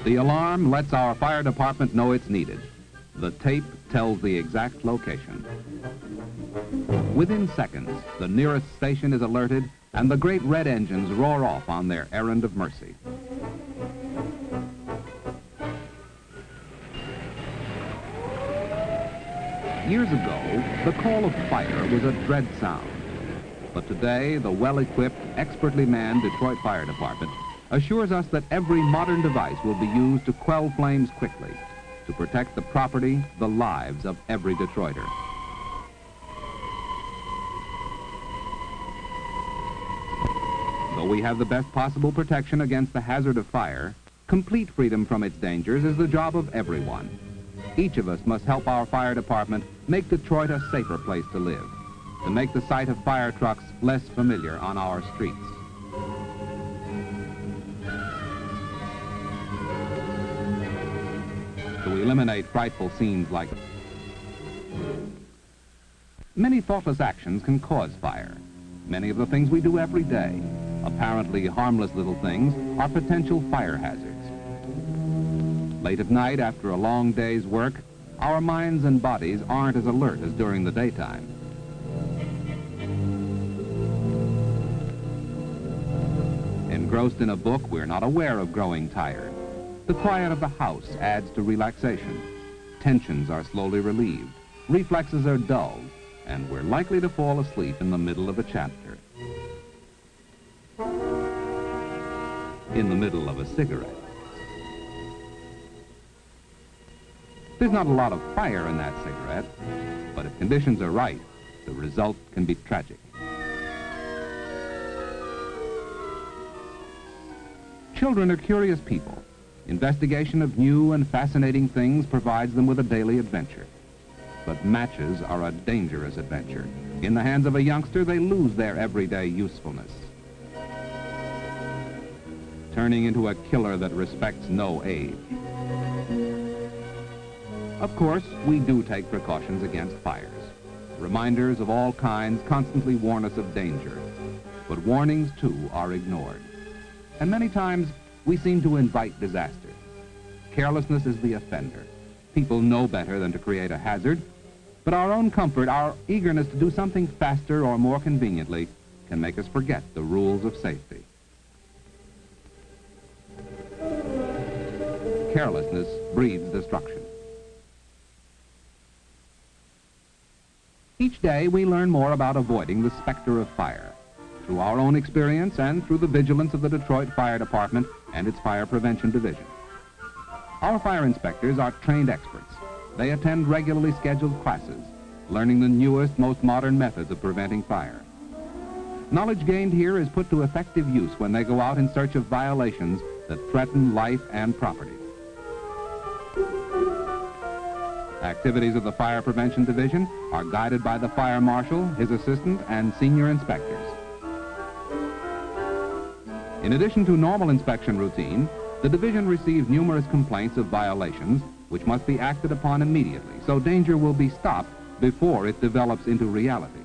The alarm lets our fire department know it's needed. The tape tells the exact location. Within seconds, the nearest station is alerted and the great red engines roar off on their errand of mercy. Years ago, the call of fire was a dread sound. But today, the well-equipped, expertly manned Detroit Fire Department assures us that every modern device will be used to quell flames quickly, to protect the property, the lives of every Detroiter. Though we have the best possible protection against the hazard of fire, complete freedom from its dangers is the job of everyone. Each of us must help our fire department make Detroit a safer place to live, to make the sight of fire trucks less familiar on our streets. To eliminate frightful scenes like many thoughtless actions can cause fire. Many of the things we do every day, apparently harmless little things, are potential fire hazards. Late at night, after a long day's work, our minds and bodies aren't as alert as during the daytime. Engrossed in a book, we're not aware of growing tired. The quiet of the house adds to relaxation. Tensions are slowly relieved, reflexes are dulled, and we're likely to fall asleep in the middle of a chapter. In the middle of a cigarette. There's not a lot of fire in that cigarette, but if conditions are right, the result can be tragic. Children are curious people. Investigation of new and fascinating things provides them with a daily adventure. But matches are a dangerous adventure. In the hands of a youngster, they lose their everyday usefulness, turning into a killer that respects no age. Of course, we do take precautions against fires. Reminders of all kinds constantly warn us of danger, but warnings, too, are ignored. And many times, we seem to invite disaster. Carelessness is the offender. People know better than to create a hazard, but our own comfort, our eagerness to do something faster or more conveniently, can make us forget the rules of safety. Carelessness breeds destruction. Each day, we learn more about avoiding the specter of fire, through our own experience and through the vigilance of the Detroit Fire Department and its Fire Prevention Division. Our fire inspectors are trained experts. They attend regularly scheduled classes, learning the newest, most modern methods of preventing fire. Knowledge gained here is put to effective use when they go out in search of violations that threaten life and property. Activities of the Fire Prevention Division are guided by the fire marshal, his assistant, and senior inspectors. In addition to normal inspection routine, the division receives numerous complaints of violations which must be acted upon immediately, so danger will be stopped before it develops into reality.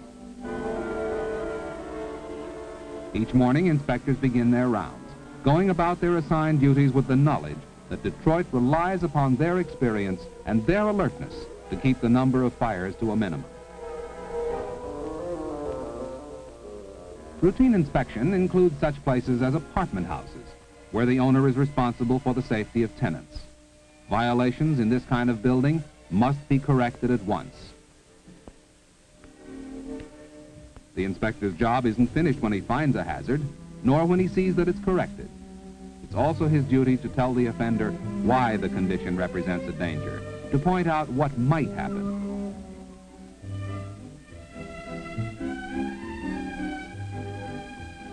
Each morning, inspectors begin their rounds, going about their assigned duties with the knowledge that Detroit relies upon their experience and their alertness to keep the number of fires to a minimum. Routine inspection includes such places as apartment houses, where the owner is responsible for the safety of tenants. Violations in this kind of building must be corrected at once. The inspector's job isn't finished when he finds a hazard, nor when he sees that it's corrected. It's also his duty to tell the offender why the condition represents a danger, to point out what might happen.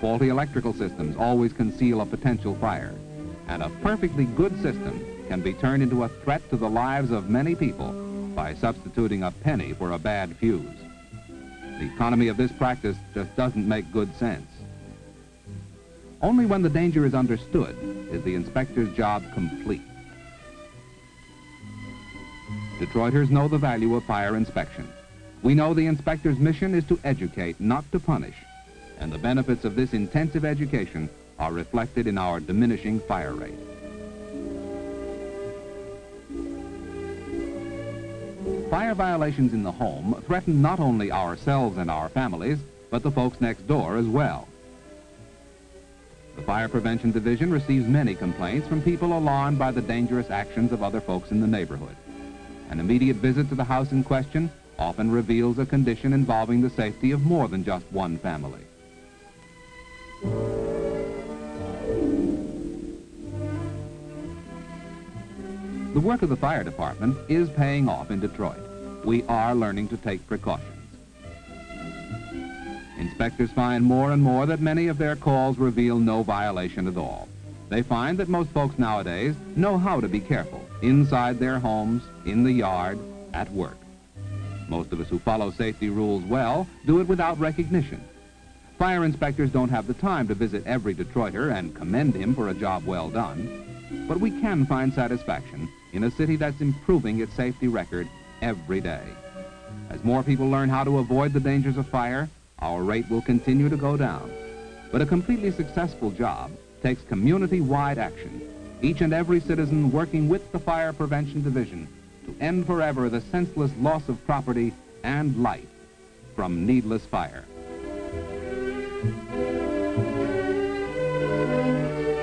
Faulty electrical systems always conceal a potential fire, and a perfectly good system can be turned into a threat to the lives of many people by substituting a penny for a bad fuse. The economy of this practice just doesn't make good sense. Only when the danger is understood is the inspector's job complete. Detroiters know the value of fire inspection. We know the inspector's mission is to educate, not to punish, and the benefits of this intensive education are reflected in our diminishing fire rate. Fire violations in the home threaten not only ourselves and our families, but the folks next door as well. The Fire Prevention Division receives many complaints from people alarmed by the dangerous actions of other folks in the neighborhood. An immediate visit to the house in question often reveals a condition involving the safety of more than just one family. The work of the fire department is paying off in Detroit. We are learning to take precautions. Inspectors find more and more that many of their calls reveal no violation at all. They find that most folks nowadays know how to be careful inside their homes, in the yard, at work. Most of us who follow safety rules well do it without recognition. Fire inspectors don't have the time to visit every Detroiter and commend him for a job well done. But we can find satisfaction in a city that's improving its safety record every day. As more people learn how to avoid the dangers of fire, our rate will continue to go down. But a completely successful job takes community-wide action, each and every citizen working with the Fire Prevention Division to end forever the senseless loss of property and life from needless fire.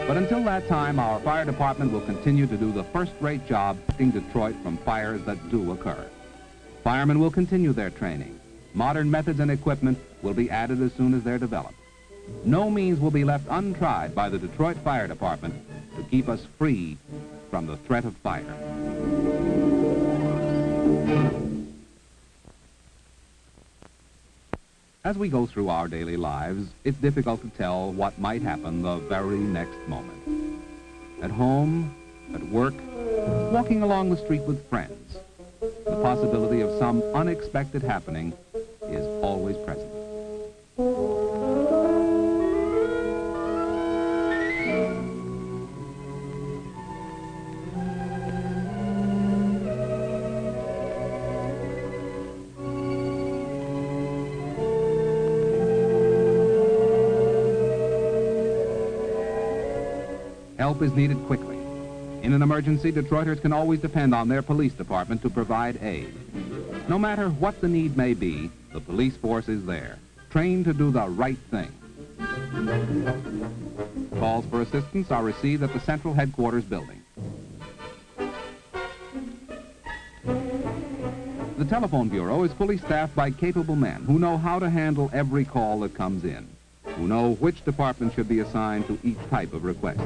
But until that time, our fire department will continue to do the first-rate job protecting Detroit from fires that do occur. Firemen will continue their training. Modern methods and equipment will be added as soon as they're developed. No means will be left untried by the Detroit Fire Department to keep us free from the threat of fire. As we go through our daily lives, it's difficult to tell what might happen the very next moment. At home, at work, walking along the street with friends, the possibility of some unexpected happening is always present. Help is needed quickly. In an emergency, Detroiters can always depend on their police department to provide aid. No matter what the need may be, the police force is there, trained to do the right thing. Calls for assistance are received at the Central Headquarters building. The telephone bureau is fully staffed by capable men who know how to handle every call that comes in, who know which department should be assigned to each type of request.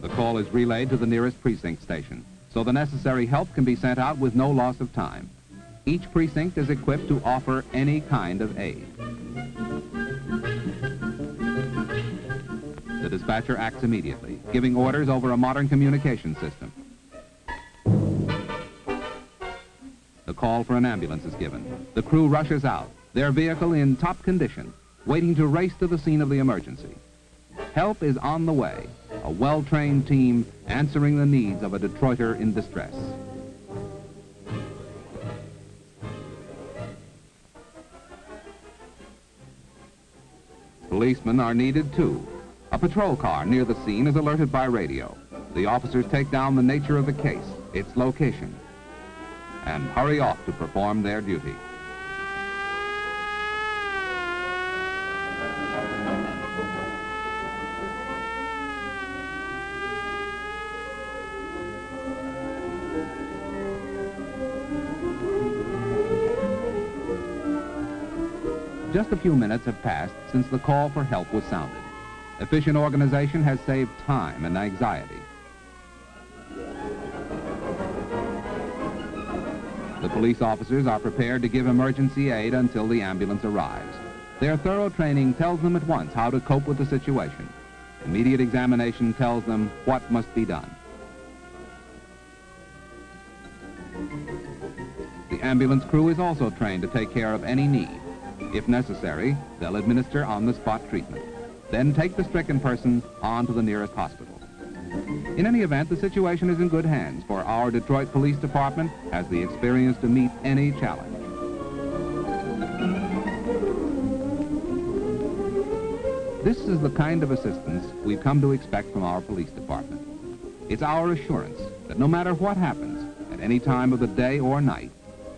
The call is relayed to the nearest precinct station, so the necessary help can be sent out with no loss of time. Each precinct is equipped to offer any kind of aid. The dispatcher acts immediately, giving orders over a modern communication system. The call for an ambulance is given. The crew rushes out, their vehicle in top condition, waiting to race to the scene of the emergency. Help is on the way, a well-trained team answering the needs of a Detroiter in distress. Policemen are needed too. A patrol car near the scene is alerted by radio. The officers take down the nature of the case, its location, and hurry off to perform their duty. Just a few minutes have passed since the call for help was sounded. Efficient organization has saved time and anxiety. The police officers are prepared to give emergency aid until the ambulance arrives. Their thorough training tells them at once how to cope with the situation. Immediate examination tells them what must be done. The ambulance crew is also trained to take care of any need. If necessary, they'll administer on-the-spot treatment, then take the stricken person on to the nearest hospital. In any event, the situation is in good hands, for our Detroit Police Department has the experience to meet any challenge. This is the kind of assistance we've come to expect from our police department. It's our assurance that no matter what happens, at any time of the day or night,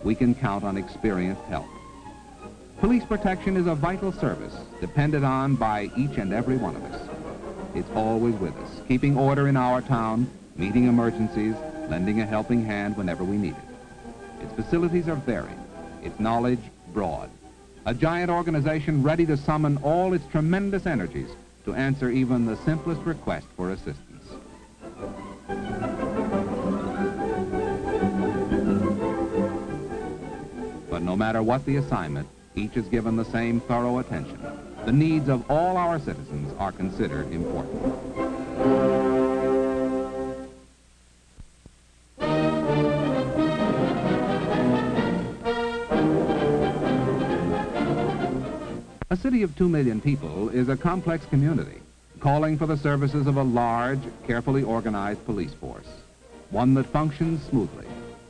we can count on experienced help. Police protection is a vital service depended on by each and every one of us. It's always with us, keeping order in our town, meeting emergencies, lending a helping hand whenever we need it. Its facilities are varied, its knowledge broad. A giant organization ready to summon all its tremendous energies to answer even the simplest request for assistance. But no matter what the assignment, each is given the same thorough attention. The needs of all our citizens are considered important. A city of 2 million people is a complex community, calling for the services of a large, carefully organized police force, one that functions smoothly,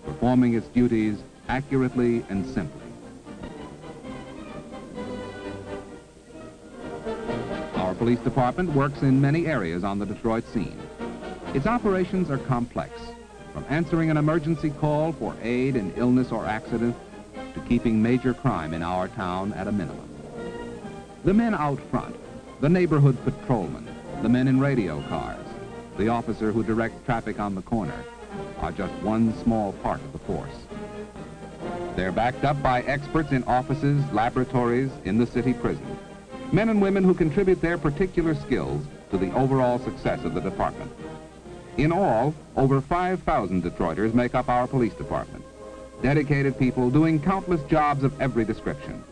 performing its duties accurately and simply. Our police department works in many areas on the Detroit scene. Its operations are complex, from answering an emergency call for aid in illness or accident to keeping major crime in our town at a minimum. The men out front, the neighborhood patrolmen, the men in radio cars, the officer who directs traffic on the corner, are just one small part of the force. They're backed up by experts in offices, laboratories, in the city prison. Men and women who contribute their particular skills to the overall success of the department. In all, over 5,000 Detroiters make up our police department. Dedicated people doing countless jobs of every description.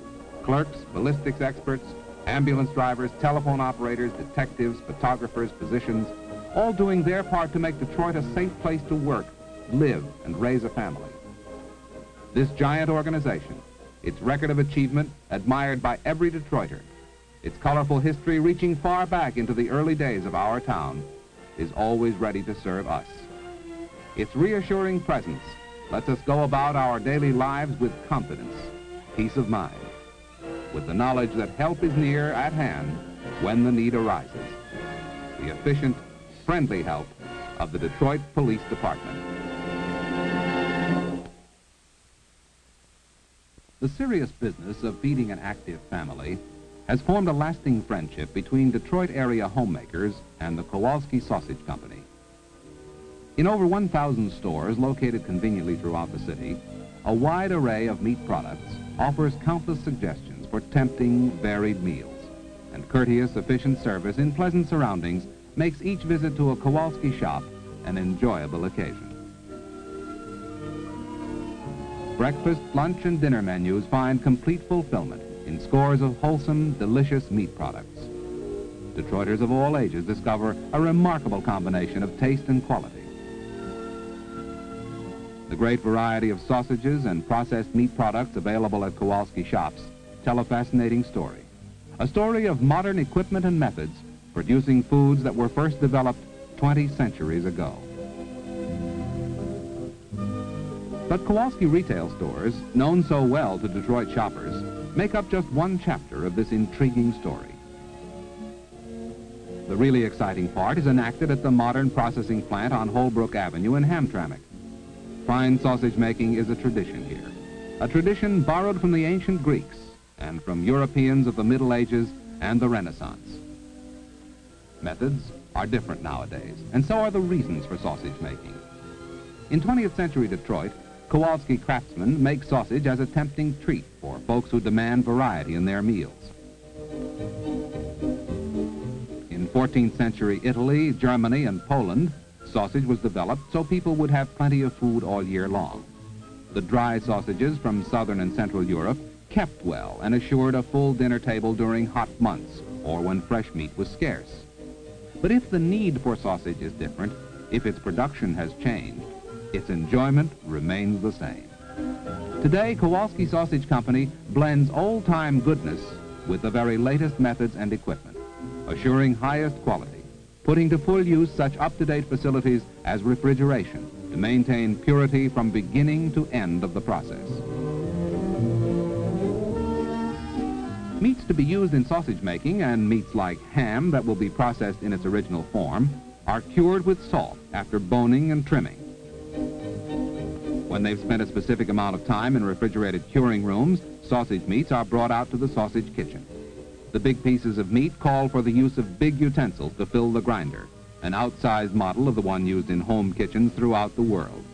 Clerks, ballistics experts, ambulance drivers, telephone operators, detectives, photographers, physicians, all doing their part to make Detroit a safe place to work, live, and raise a family. This giant organization, its record of achievement admired by every Detroiter, its colorful history reaching far back into the early days of our town, is always ready to serve us. Its reassuring presence lets us go about our daily lives with confidence, peace of mind, with the knowledge that help is near at hand when the need arises. The efficient, friendly help of the Detroit Police Department. The serious business of feeding an active family has formed a lasting friendship between Detroit area homemakers and the Kowalski Sausage Company. In over 1,000 stores located conveniently throughout the city, a wide array of meat products offers countless suggestions for tempting, varied meals, and courteous, efficient service in pleasant surroundings makes each visit to a Kowalski shop an enjoyable occasion. Breakfast, lunch, and dinner menus find complete fulfillment in scores of wholesome, delicious meat products. Detroiters of all ages discover a remarkable combination of taste and quality. The great variety of sausages and processed meat products available at Kowalski shops tell a fascinating story. A story of modern equipment and methods producing foods that were first developed 20 centuries ago. But Kowalski retail stores, known so well to Detroit shoppers, make up just one chapter of this intriguing story. The really exciting part is enacted at the modern processing plant on Holbrook Avenue in Hamtramck. Fine sausage making is a tradition here, a tradition borrowed from the ancient Greeks and from Europeans of the Middle Ages and the Renaissance. Methods are different nowadays, and so are the reasons for sausage making. In 20th century Detroit, Kowalski craftsmen make sausage as a tempting treat for folks who demand variety in their meals. In 14th century Italy, Germany, and Poland, sausage was developed so people would have plenty of food all year long. The dry sausages from southern and central Europe kept well and assured a full dinner table during hot months or when fresh meat was scarce. But if the need for sausage is different, if its production has changed, its enjoyment remains the same. Today, Kowalski Sausage Company blends old-time goodness with the very latest methods and equipment, assuring highest quality, putting to full use such up-to-date facilities as refrigeration to maintain purity from beginning to end of the process. Meats to be used in sausage making and meats like ham that will be processed in its original form are cured with salt after boning and trimming. When they've spent a specific amount of time in refrigerated curing rooms, sausage meats are brought out to the sausage kitchen. The big pieces of meat call for the use of big utensils to fill the grinder, an outsized model of the one used in home kitchens throughout the world.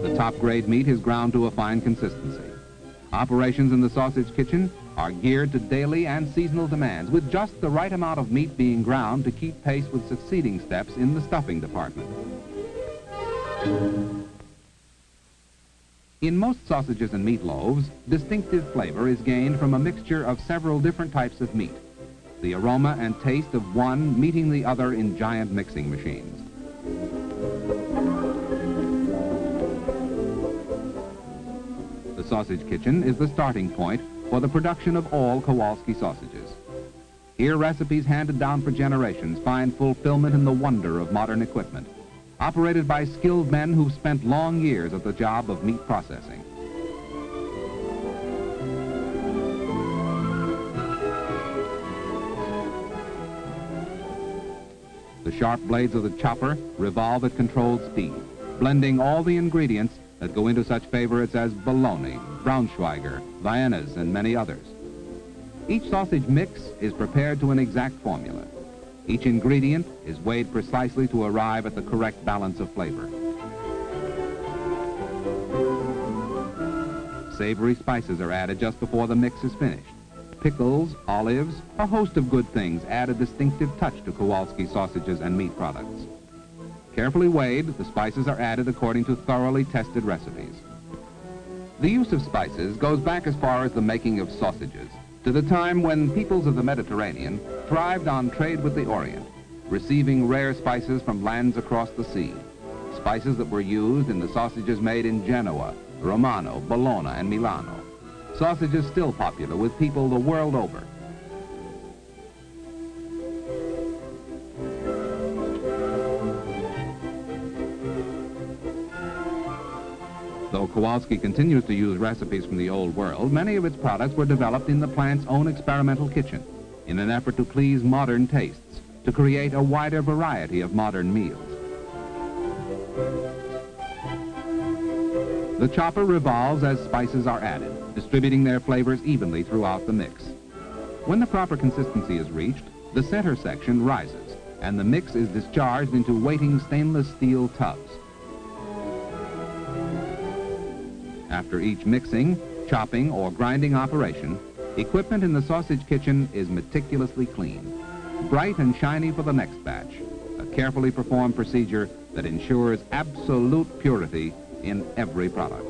The top-grade meat is ground to a fine consistency. Operations in the sausage kitchen are geared to daily and seasonal demands, with just the right amount of meat being ground to keep pace with succeeding steps in the stuffing department. In most sausages and meatloaves, distinctive flavor is gained from a mixture of several different types of meat, the aroma and taste of one meeting the other in giant mixing machines. The sausage kitchen is the starting point for the production of all Kowalski sausages. Here, recipes handed down for generations find fulfillment in the wonder of modern equipment, operated by skilled men who've spent long years at the job of meat processing. The sharp blades of the chopper revolve at controlled speed, blending all the ingredients that go into such favorites as bologna, Braunschweiger, Viennas, and many others. Each sausage mix is prepared to an exact formula. Each ingredient is weighed precisely to arrive at the correct balance of flavor. Savory spices are added just before the mix is finished. Pickles, olives, a host of good things add a distinctive touch to Kowalski sausages and meat products. Carefully weighed, the spices are added according to thoroughly tested recipes. The use of spices goes back as far as the making of sausages, to the time when peoples of the Mediterranean thrived on trade with the Orient, receiving rare spices from lands across the sea, spices that were used in the sausages made in Genoa, Romano, Bologna, and Milano, sausages still popular with people the world over. Though Kowalski continues to use recipes from the old world, many of its products were developed in the plant's own experimental kitchen in an effort to please modern tastes, to create a wider variety of modern meals. The chopper revolves as spices are added, distributing their flavors evenly throughout the mix. When the proper consistency is reached, the center section rises, and the mix is discharged into waiting stainless steel tubs. After each mixing, chopping, or grinding operation, equipment in the sausage kitchen is meticulously cleaned, bright and shiny for the next batch, a carefully performed procedure that ensures absolute purity in every product.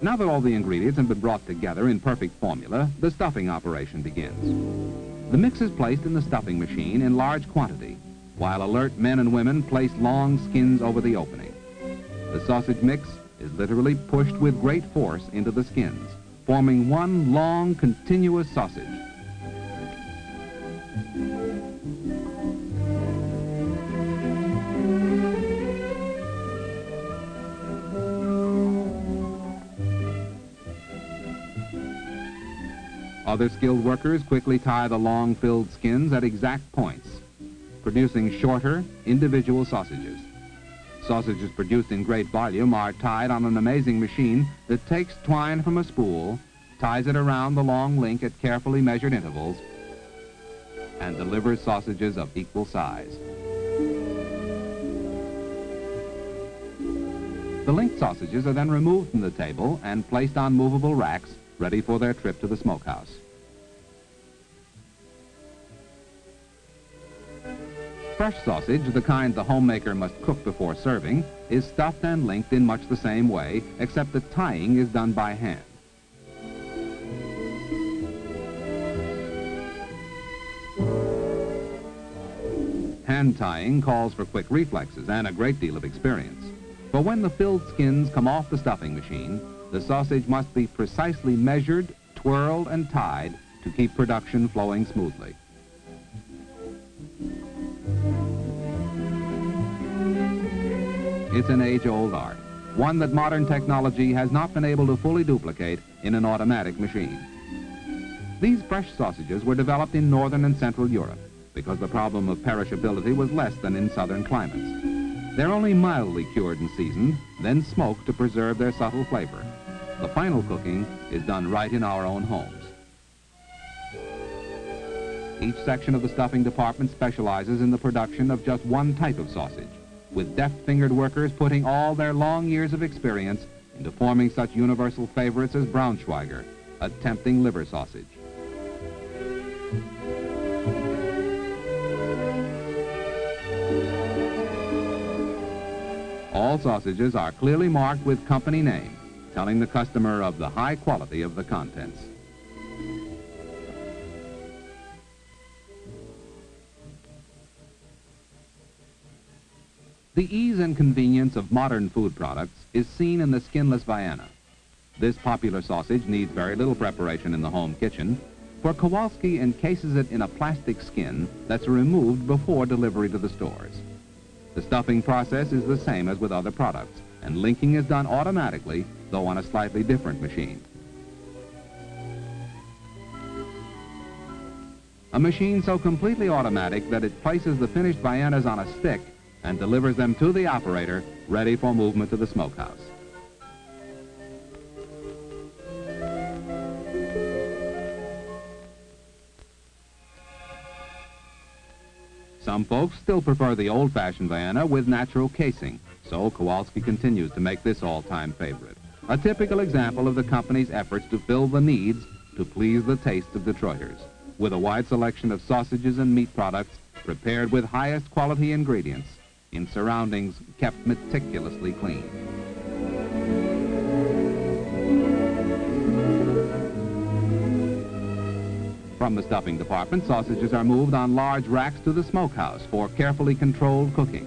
Now that all the ingredients have been brought together in perfect formula, the stuffing operation begins. The mix is placed in the stuffing machine in large quantity, while alert men and women place long skins over the opening. The sausage mix is literally pushed with great force into the skins, forming one long, continuous sausage. Other skilled workers quickly tie the long-filled skins at exact points, producing shorter, individual sausages. Sausages produced in great volume are tied on an amazing machine that takes twine from a spool, ties it around the long link at carefully measured intervals, and delivers sausages of equal size. The linked sausages are then removed from the table and placed on movable racks, ready for their trip to the smokehouse. Fresh sausage, the kind the homemaker must cook before serving, is stuffed and linked in much the same way, except that tying is done by hand. Hand tying calls for quick reflexes and a great deal of experience. But when the filled skins come off the stuffing machine, the sausage must be precisely measured, twirled, and tied to keep production flowing smoothly. It's an age-old art, one that modern technology has not been able to fully duplicate in an automatic machine. These fresh sausages were developed in northern and central Europe because the problem of perishability was less than in southern climates. They're only mildly cured and seasoned, then smoked to preserve their subtle flavor. The final cooking is done right in our own homes. Each section of the stuffing department specializes in the production of just one type of sausage, with deft-fingered workers putting all their long years of experience into forming such universal favorites as Braunschweiger, a tempting liver sausage. All sausages are clearly marked with company name, telling the customer of the high quality of the contents. The ease and convenience of modern food products is seen in the skinless Vienna. This popular sausage needs very little preparation in the home kitchen, for Kowalski encases it in a plastic skin that's removed before delivery to the stores. The stuffing process is the same as with other products, and linking is done automatically, though on a slightly different machine. A machine so completely automatic that it places the finished Viennas on a stick and delivers them to the operator, ready for movement to the smokehouse. Some folks still prefer the old-fashioned Vienna with natural casing, so Kowalski continues to make this all-time favorite. A typical example of the company's efforts to fill the needs to please the tastes of Detroiters, with a wide selection of sausages and meat products prepared with highest quality ingredients in surroundings kept meticulously clean. From the stuffing department, sausages are moved on large racks to the smokehouse for carefully controlled cooking.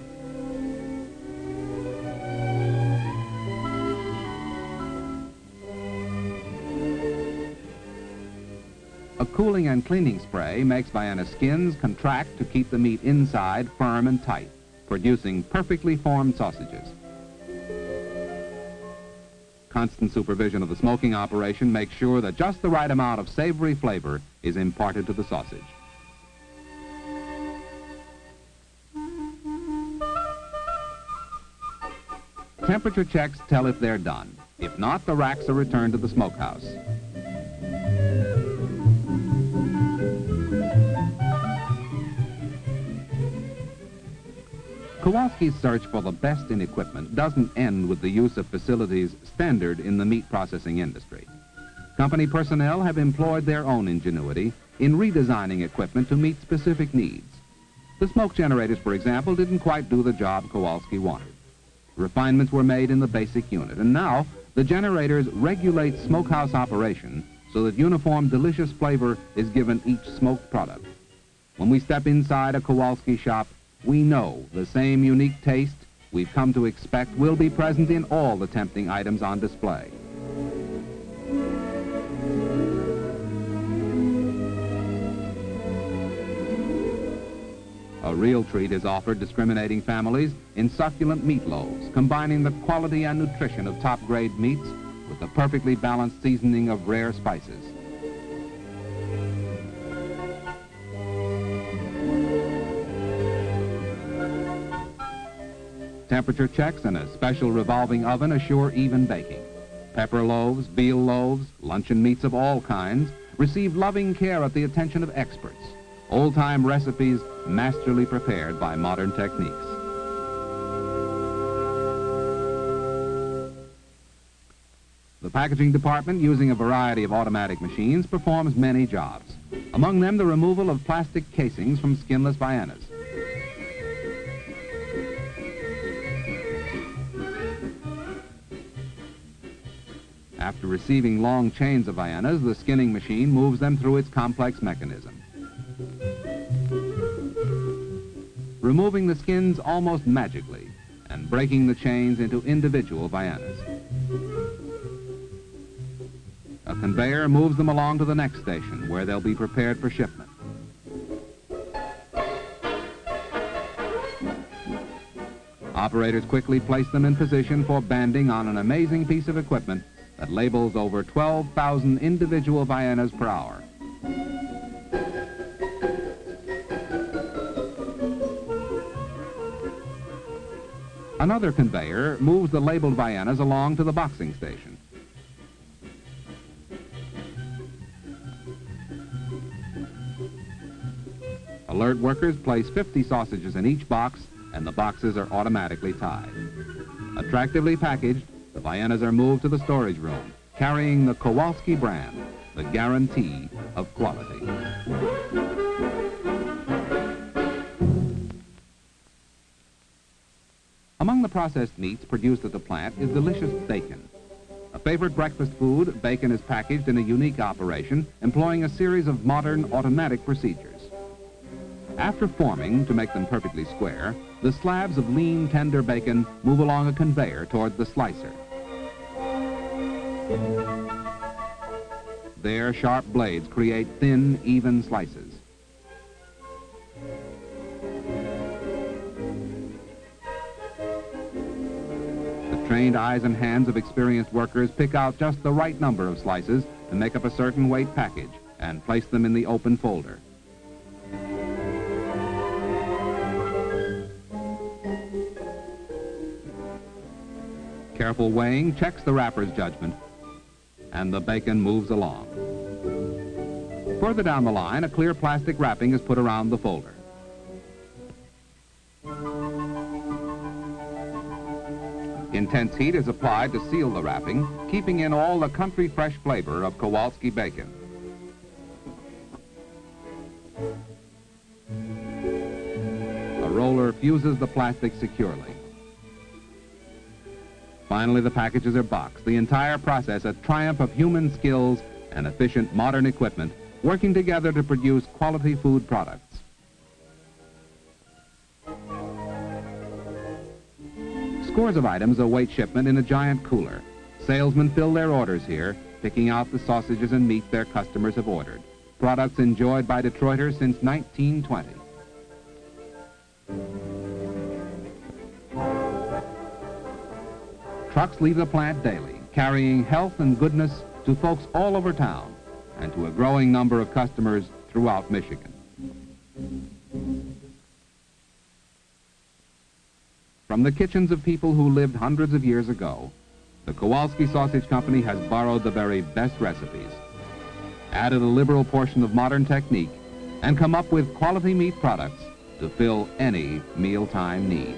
A cooling and cleaning spray makes Vienna skins contract to keep the meat inside firm and tight, producing perfectly formed sausages. Constant supervision of the smoking operation makes sure that just the right amount of savory flavor is imparted to the sausage. Temperature checks tell if they're done. If not, the racks are returned to the smokehouse. Kowalski's search for the best in equipment doesn't end with the use of facilities standard in the meat processing industry. Company personnel have employed their own ingenuity in redesigning equipment to meet specific needs. The smoke generators, for example, didn't quite do the job Kowalski wanted. Refinements were made in the basic unit, and now the generators regulate smokehouse operation so that uniform delicious flavor is given each smoked product. When we step inside a Kowalski shop, we know the same unique taste we've come to expect will be present in all the tempting items on display. A real treat is offered discriminating families in succulent meatloaves, combining the quality and nutrition of top-grade meats with the perfectly balanced seasoning of rare spices. Temperature checks and a special revolving oven assure even baking. Pepper loaves, veal loaves, luncheon meats of all kinds receive loving care at the attention of experts. Old-time recipes masterly prepared by modern techniques. The packaging department, using a variety of automatic machines, performs many jobs. Among them, the removal of plastic casings from skinless Viennas. After receiving long chains of Viennas, the skinning machine moves them through its complex mechanism, removing the skins almost magically and breaking the chains into individual Viennas. A conveyor moves them along to the next station, where they'll be prepared for shipment. Operators quickly place them in position for banding on an amazing piece of equipment that labels over 12,000 individual Viennas per hour. Another conveyor moves the labeled Viennas along to the boxing station. Alert workers place 50 sausages in each box, and the boxes are automatically tied. Attractively packaged, the Viennas are moved to the storage room, carrying the Kowalski brand, the guarantee of quality. Among the processed meats produced at the plant is delicious bacon. A favorite breakfast food, bacon is packaged in a unique operation employing a series of modern automatic procedures. After forming to make them perfectly square, the slabs of lean, tender bacon move along a conveyor towards the slicer. There, sharp blades create thin, even slices. The trained eyes and hands of experienced workers pick out just the right number of slices to make up a certain weight package and place them in the open folder. Careful weighing checks the wrapper's judgment, and the bacon moves along. Further down the line, a clear plastic wrapping is put around the folder. Intense heat is applied to seal the wrapping, keeping in all the country fresh flavor of Kowalski bacon. A roller fuses the plastic securely. Finally, the packages are boxed. The entire process a triumph of human skills and efficient modern equipment working together to produce quality food products. Scores of items await shipment in a giant cooler. Salesmen fill their orders here, picking out the sausages and meat their customers have ordered. Products enjoyed by Detroiters since 1920. Trucks leave the plant daily, carrying health and goodness to folks all over town and to a growing number of customers throughout Michigan. From the kitchens of people who lived hundreds of years ago, the Kowalski Sausage Company has borrowed the very best recipes, added a liberal portion of modern technique, and come up with quality meat products to fill any mealtime need.